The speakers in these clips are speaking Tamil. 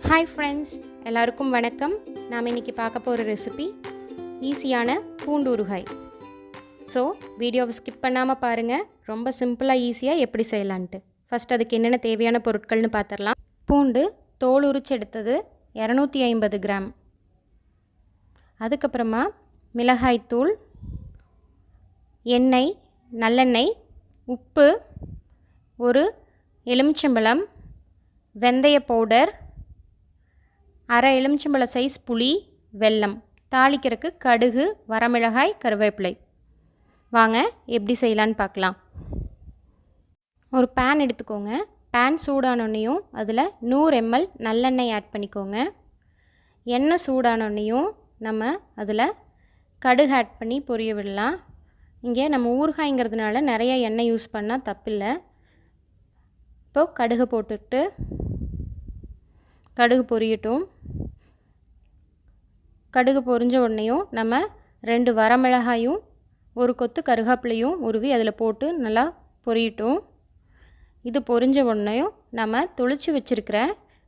ஹாய் ஃப்ரெண்ட்ஸ், எல்லாருக்கும் வணக்கம். நாம் இன்றைக்கி பார்க்க போகிற ரெசிபி ஈஸியான பூண்டு ஊறுகாய். ஸோ வீடியோவை ஸ்கிப் பண்ணாமல் பாருங்கள். ரொம்ப சிம்பிளாக ஈஸியாக எப்படி செய்யலான்ட்டு. ஃபஸ்ட் அதுக்கு என்னென்ன தேவையான பொருட்கள்னு பார்த்துடலாம். பூண்டு தோல் உரிச்சு எடுத்தது 250 கிராம். அதுக்கப்புறமா மிளகாய்த்தூள், எண்ணெய், நல்லெண்ணெய், உப்பு, ஒரு எலுமிச்சம்பழம், வெந்தய பவுடர், அரை எலுமிச்சம்பழ சைஸ் புளி, வெல்லம், தாளிக்கிறதுக்கு கடுகு, வரமிளகாய், கருவேப்பிலை. வாங்க எப்படி செய்யலான்னு பார்க்கலாம். ஒரு பேன் எடுத்துக்கோங்க. பேன் சூடானோன்னையும் அதில் 100 ml நல்லெண்ணெய் ஆட் பண்ணிக்கோங்க. எண்ணெய் சூடானோன்னையும் நம்ம அதில் கடுகு ஆட் பண்ணி பொரிய விடலாம். இங்கே நம்ம ஊறுகாய்ங்கிறதுனால நிறைய எண்ணெய் யூஸ் பண்ணால் தப்பில்லை. இப்போது கடுகு போட்டுட்டு கடுகு பொரியட்டும். கடுகு பொரிஞ்ச உடனேயும் நம்ம 2 வரமிளகாயும் ஒரு கொத்து கருவேப்பிலையும் உருவி அதில் போட்டு நல்லா பொரியட்டும். இது பொரிஞ்ச உடனேயும் நம்ம தொளிச்சு வச்சுருக்கிற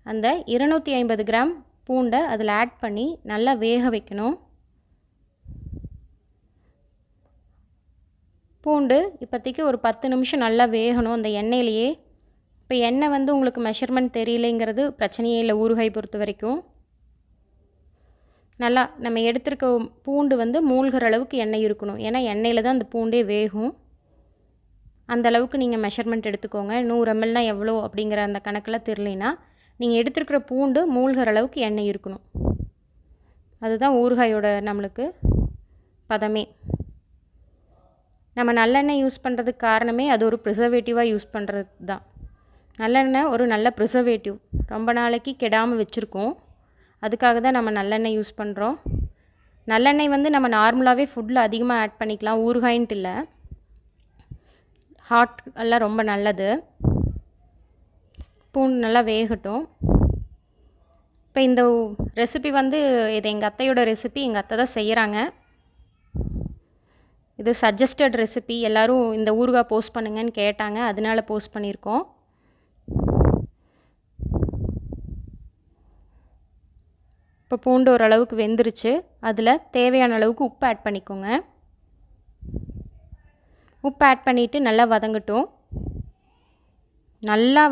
அந்த 250 கிராம் பூண்டை அதில் ஆட் பண்ணி நல்லா வேக வைக்கணும். பூண்டு இப்போதைக்கு ஒரு 10 நிமிஷம் நல்லா வேகணும் அந்த எண்ணெயிலேயே. இப்போ எண்ணெய் உங்களுக்கு மெஷர்மெண்ட் தெரியலைங்கிறது பிரச்சனையே இல்லை. ஊறுகாய் பொறுத்த வரைக்கும் நல்லா நம்ம எடுத்துருக்க பூண்டு மூழ்கிற அளவுக்கு எண்ணெய் இருக்கணும். ஏன்னா எண்ணெயில் தான் அந்த பூண்டே வேகும். அந்த அளவுக்கு நீங்கள் மெஷர்மெண்ட் எடுத்துக்கோங்க. 100 mlனா எவ்வளோ அப்படிங்கிற அந்த கணக்கில் தெரியலைன்னா நீங்கள் எடுத்துருக்கிற பூண்டு மூழ்கிற அளவுக்கு எண்ணெய் இருக்கணும். அதுதான் ஊறுகாயோட நம்மளுக்கு பதமே. நம்ம நல்லெண்ணெய் யூஸ் பண்ணுறதுக்கு காரணமே அது ஒரு ப்ரிசர்வேட்டிவாக யூஸ் பண்ணுறது தான். நல்லெண்ணெய் ஒரு நல்ல ப்ரிசர்வேட்டிவ், ரொம்ப நாளைக்கு கெடாமல் வச்சுருக்கோம். அதுக்காக தான் நம்ம நல்லெண்ணெய் யூஸ் பண்ணுறோம். நல்லெண்ணெய் நம்ம நார்மலாகவே ஃபுட்டில் அதிகமாக ஆட் பண்ணிக்கலாம், ஊறுகாயின்ட்டு இல்லை. ஹார்ட் எல்லாம் ரொம்ப நல்லது. பூண்டு நல்லா வேகட்டும். இப்போ இந்த ரெசிபி இது எங்கள் அத்தையோட ரெசிபி. எங்கள் அத்தை தான் செய்கிறாங்க. இது சஜஸ்டட் ரெசிபி. எல்லோரும் இந்த ஊறுகாய் போஸ்ட் பண்ணுங்கன்னு கேட்டாங்க, அதனால போஸ்ட் பண்ணியிருக்கோம். இப்போ பூண்டு ஓரளவுக்கு வெந்துருச்சு. அதில் தேவையான அளவுக்கு உப்பு ஆட் பண்ணிக்கோங்க. உப்பு ஆட் பண்ணிவிட்டு நல்லா வதங்கட்டும். நல்லா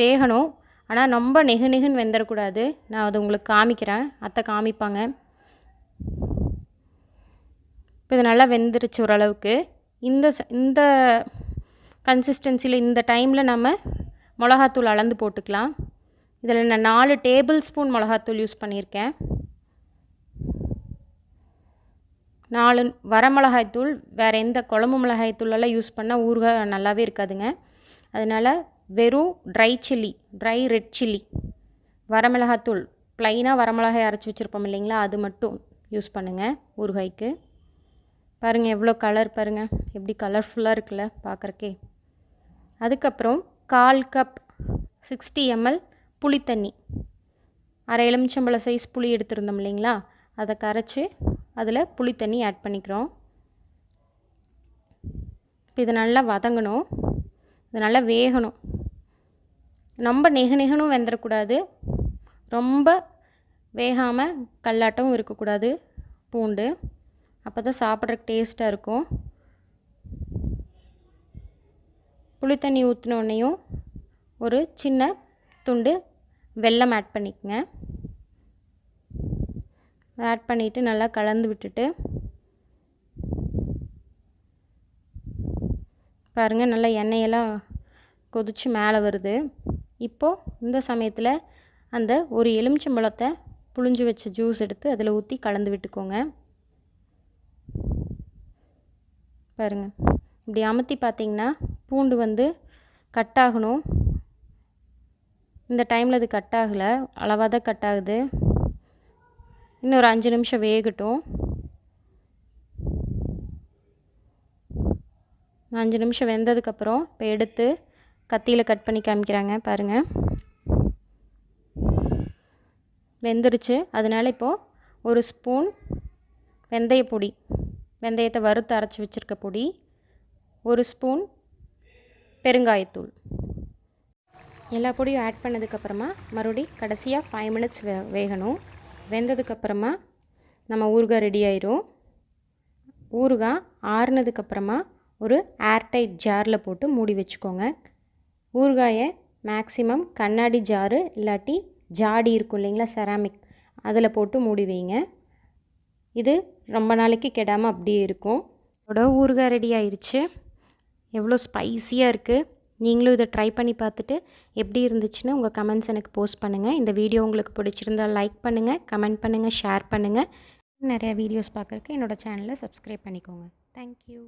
வேகணும். ஆனால் ரொம்ப நெகுன்னு வெந்துடக்கூடாது. நான் அது உங்களுக்கு காமிக்கிறேன், அத்தை காமிப்பாங்க. இப்போ இது நல்லா வெந்துருச்சு ஓரளவுக்கு. இந்த கன்சிஸ்டன்சியில் இந்த டைமில் நம்ம மிளகாத்தூள் அளந்து போட்டுக்கலாம். இதில் நான் 4 டேபிள் ஸ்பூன் மிளகாத்தூள் யூஸ் பண்ணியிருக்கேன். 4 வரமிளகாய்த்தூள். வேறு எந்த குழம்பு மிளகாய்த்தூளெல்லாம் யூஸ் பண்ணால் ஊறுகாய் நல்லாவே இருக்காதுங்க. அதனால் வெறும் ட்ரை ரெட் சில்லி வரமிளகாத்தூள், ப்ளைனாக வரமிளகாய் அரைச்சி வச்சுருப்போம் இல்லைங்களா, அது மட்டும் யூஸ் பண்ணுங்கள் ஊறுகாய்க்கு. பாருங்கள் எவ்வளோ கலர், பாருங்கள் எப்படி கலர்ஃபுல்லாக இருக்குல்ல பார்க்குறக்கே. அதுக்கப்புறம் 1/4 கப் 60 ml புளித்தண்ணி, அரை எலுமிச்சம்பழ சைஸ் புளி எடுத்துருந்தோம் இல்லைங்களா, அதை கரைச்சி அதில் புளித்தண்ணி ஆட் பண்ணிக்கிறோம். இப்போ இது நல்லா வதங்கணும், இது நல்லா வேகணும். ரொம்ப நெகுனும் வெந்துடக்கூடாது, ரொம்ப வேகாமல் கல்லாட்டமும் இருக்கக்கூடாது பூண்டு. அப்போ தான் சாப்பிட்றதுக்கு டேஸ்ட்டாக இருக்கும். புளித்தண்ணி ஊற்றினோடனையும் ஒரு சின்ன துண்டு வெல்லம் ஆட் பண்ணிக்கங்க. ஆட் பண்ணிவிட்டு நல்லா கலந்து விட்டுட்டு பாருங்கள் நல்லா எண்ணெயெல்லாம் கொதித்து மேலே வருது. இப்போது இந்த சமயத்தில் அந்த ஒரு எலுமிச்சம்பழத்தை புழிஞ்சு வச்ச ஜூஸ் எடுத்து அதில் ஊற்றி கலந்து விட்டுக்கோங்க. பாருங்கள் இப்படி அமுத்தி பார்த்திங்கன்னா பூண்டு கட் ஆகணும். இந்த டைமில் அது கட் ஆகலை, அளவாக தான் கட் ஆகுது. இன்னொரு 5 நிமிஷம் வேகட்டும். 5 நிமிஷம் வெந்ததுக்கப்புறம் இப்போ எடுத்து கத்தியில் கட் பண்ணி காமிக்கிறாங்க பாருங்கள். வெந்துருச்சு. அதனால் இப்போது ஒரு ஸ்பூன் வெந்தயத்தை வறுத்து அரைச்சி வச்சுருக்க பொடி, ஒரு ஸ்பூன் பெருங்காயத்தூள், எல்லா பொடியும் ஆட் பண்ணதுக்கப்புறமா மறுபடியும் கடைசியாக 5 மினிட்ஸ் வேகணும். வெந்ததுக்கப்புறமா நம்ம ஊறுகாய் ரெடி ஆயிரும். ஊறுகாய் ஆறுனதுக்கப்புறமா ஒரு ஏர்டைட் ஜாரில் போட்டு மூடி வச்சுக்கோங்க. ஊறுகாயை மேக்ஸிமம் கண்ணாடி ஜாரு இல்லாட்டி ஜாடி இருக்கும் இல்லைங்களா, செராமிக், அதில் போட்டு மூடி வைங்க. இது ரொம்ப நாளைக்கு கெடாமல் அப்படியே இருக்கும். இதோட ஊறுகாய் ரெடி ஆயிடுச்சு. எவ்வளோ ஸ்பைஸியாக இருக்குது. நீங்களும் இதை ட்ரை பண்ணி பார்த்துட்டு எப்படி இருந்துச்சுன்னு உங்கள் கமெண்ட்ஸ் எனக்கு போஸ்ட் பண்ணுங்கள். இந்த வீடியோ உங்களுக்கு பிடிச்சிருந்தால் லைக் பண்ணுங்கள், கமெண்ட் பண்ணுங்கள், ஷேர் பண்ணுங்கள். நிறையா வீடியோஸ் பார்க்குறக்கு என்னோடய சேனலை சப்ஸ்கிரைப் பண்ணிக்கோங்க. தேங்க்யூ.